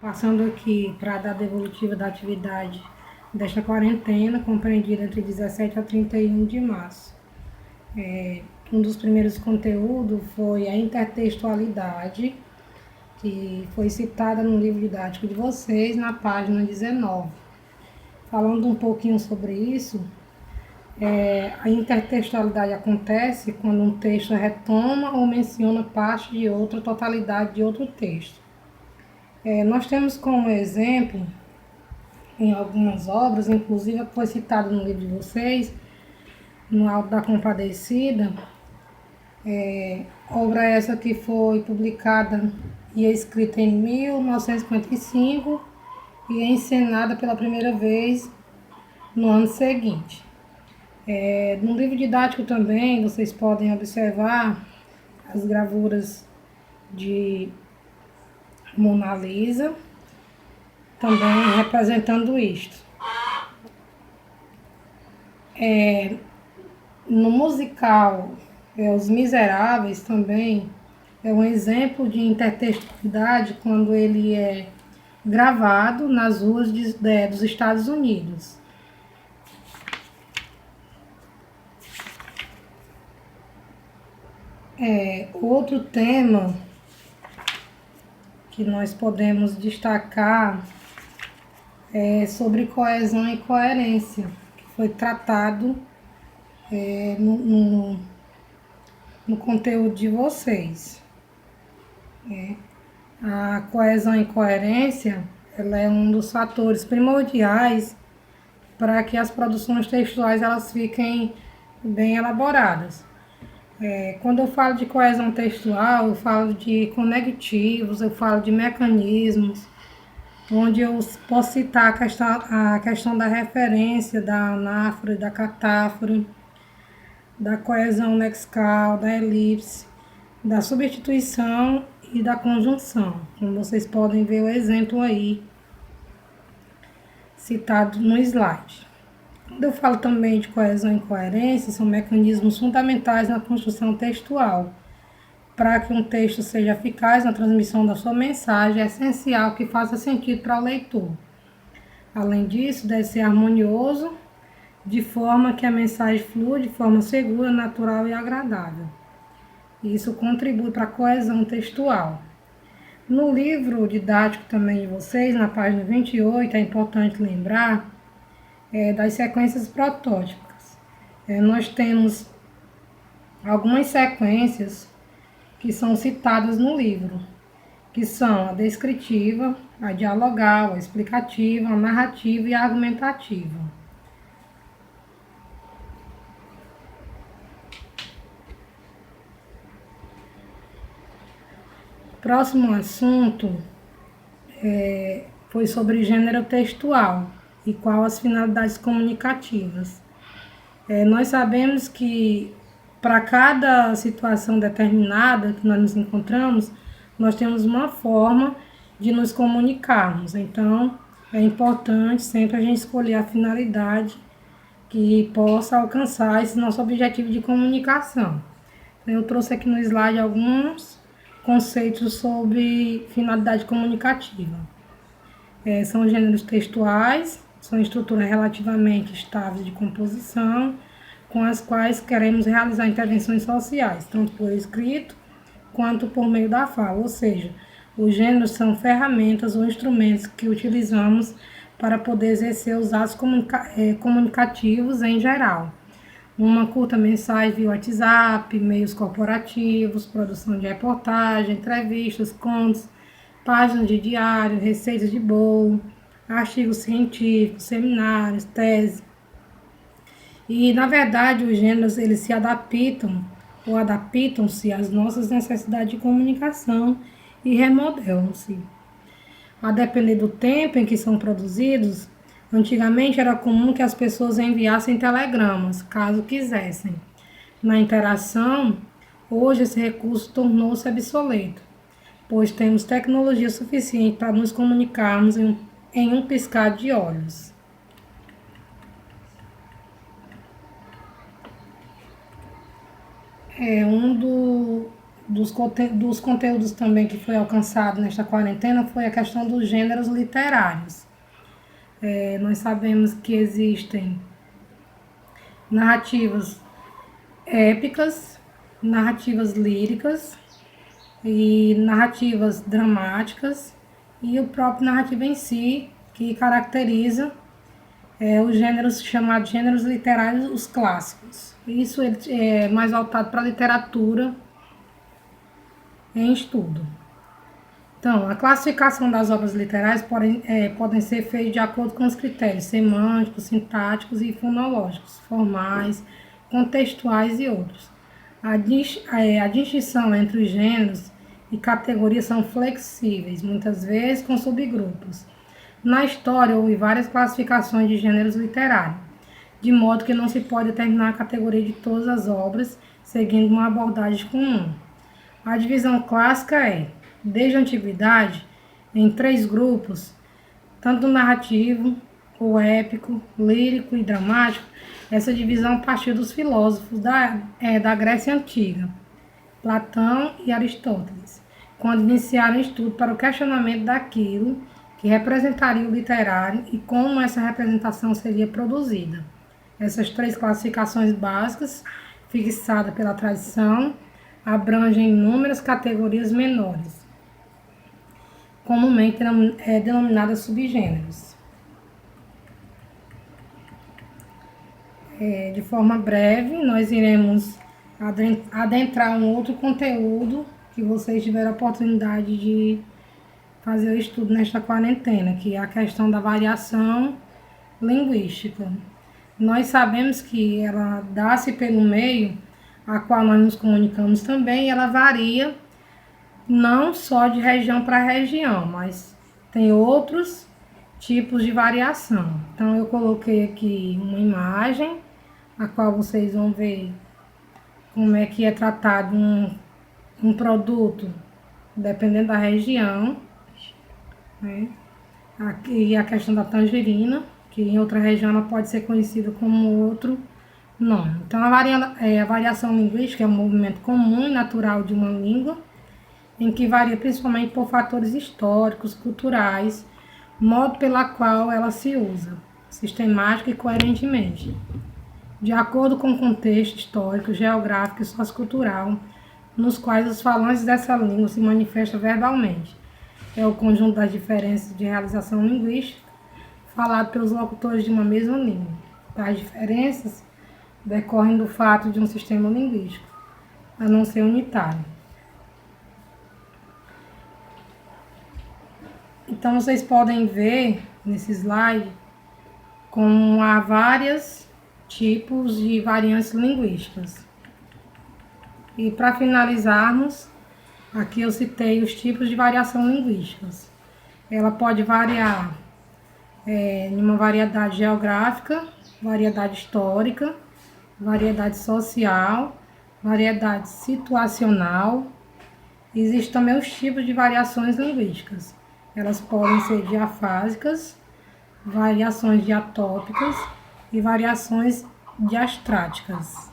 Passando aqui para a data evolutiva da atividade desta quarentena, compreendida entre 17 a 31 de março. Um dos primeiros conteúdos foi a intertextualidade, que foi citada no livro didático de vocês, na página 19. Falando um pouquinho sobre isso, a intertextualidade acontece quando um texto retoma ou menciona parte de outra totalidade de outro texto. Nós temos como exemplo, em algumas obras, inclusive foi citado no livro de vocês, no Alto da Compadecida, obra essa que foi publicada e escrita em 1955 e encenada pela primeira vez no ano seguinte. No livro didático também vocês podem observar as gravuras de Mona Lisa, também representando isto. No musical Os Miseráveis também é um exemplo de intertextualidade quando ele é gravado nas ruas dos Estados Unidos. Outro tema que nós podemos destacar é sobre coesão e coerência, que foi tratado no conteúdo de vocês. A coesão e coerência, ela é um dos fatores primordiais para que as produções textuais elas fiquem bem elaboradas. Quando eu falo de coesão textual, eu falo de conectivos, eu falo de mecanismos, onde eu posso citar a questão da referência, da anáfora e da catáfora, da coesão lexical, da elipse, da substituição e da conjunção. Como vocês podem ver o exemplo aí citado no slide. Quando eu falo também de coesão e coerência, são mecanismos fundamentais na construção textual. Para que um texto seja eficaz na transmissão da sua mensagem, é essencial que faça sentido para o leitor. Além disso, deve ser harmonioso, de forma que a mensagem flua de forma segura, natural e agradável. Isso contribui para a coesão textual. No livro didático também de vocês, na página 28, é importante lembrar das sequências protótipas. Nós temos algumas sequências que são citadas no livro, que são a descritiva, a dialogal, a explicativa, a narrativa e a argumentativa. Próximo assunto foi sobre gênero textual e qual as finalidades comunicativas. Nós sabemos que para cada situação determinada que nós nos encontramos, nós temos uma forma de nos comunicarmos. Então, é importante sempre a gente escolher a finalidade que possa alcançar esse nosso objetivo de comunicação. Eu trouxe aqui no slide alguns conceitos sobre finalidade comunicativa. São gêneros textuais, são estruturas relativamente estáveis de composição, com as quais queremos realizar intervenções sociais, tanto por escrito quanto por meio da fala, ou seja, os gêneros são ferramentas ou instrumentos que utilizamos para poder exercer os atos comunicativos em geral. Uma curta mensagem via WhatsApp, meios corporativos, produção de reportagem, entrevistas, contos, páginas de diário, receitas de bolo, artigos científicos, seminários, teses. E, na verdade, os gêneros eles se adaptam ou adaptam-se às nossas necessidades de comunicação e remodelam-se. A depender do tempo em que são produzidos, antigamente era comum que as pessoas enviassem telegramas, caso quisessem. Na interação, hoje esse recurso tornou-se obsoleto, pois temos tecnologia suficiente para nos comunicarmos em um piscar de olhos. Um dos conteúdos também que foi alcançado nesta quarentena foi a questão dos gêneros literários. Nós sabemos que existem narrativas épicas, narrativas líricas e narrativas dramáticas e o próprio narrativo em si, que caracteriza os gêneros chamados gêneros literários, os clássicos. Isso é mais voltado para a literatura em estudo. Então, a classificação das obras literárias podem ser feitas de acordo com os critérios semânticos, sintáticos e fonológicos, formais, contextuais e outros. A distinção entre os gêneros e categorias são flexíveis, muitas vezes com subgrupos. Na história, houve várias classificações de gêneros literários, de modo que não se pode determinar a categoria de todas as obras seguindo uma abordagem comum. A divisão clássica é, desde a antiguidade, em 3 grupos, tanto narrativo, o épico, lírico e dramático. Essa divisão partiu dos filósofos da Grécia Antiga, Platão e Aristóteles, quando iniciaram o estudo para o questionamento daquilo que representaria o literário e como essa representação seria produzida. Essas 3 classificações básicas, fixadas pela tradição, abrangem inúmeras categorias menores, comumente denominadas subgêneros. De forma breve, nós iremos adentrar um outro conteúdo que vocês tiveram a oportunidade de fazer o estudo nesta quarentena, que é a questão da variação linguística. Nós sabemos que ela dá-se pelo meio a qual nós nos comunicamos também, e ela varia não só de região para região, mas tem outros tipos de variação. Então, eu coloquei aqui uma imagem, a qual vocês vão ver como é que é tratado um produto, dependendo da região, né? Aqui a questão da tangerina, que em outra região ela pode ser conhecida como outro nome. Então, a variação linguística é um movimento comum e natural de uma língua, em que varia principalmente por fatores históricos, culturais, modo pela qual ela se usa, sistemática e coerentemente, de acordo com o contexto histórico, geográfico e sociocultural, nos quais os falantes dessa língua se manifestam verbalmente. É o conjunto das diferenças de realização linguística falado pelos locutores de uma mesma língua. Tais diferenças decorrem do fato de um sistema linguístico a não ser unitário. Então, vocês podem ver nesse slide como há vários tipos de variantes linguísticas. E para finalizarmos, aqui eu citei os tipos de variação linguísticas. Ela pode variar em uma variedade geográfica, variedade histórica, variedade social, variedade situacional. Existem também os tipos de variações linguísticas. Elas podem ser diafásicas, variações diatópicas e variações diastráticas.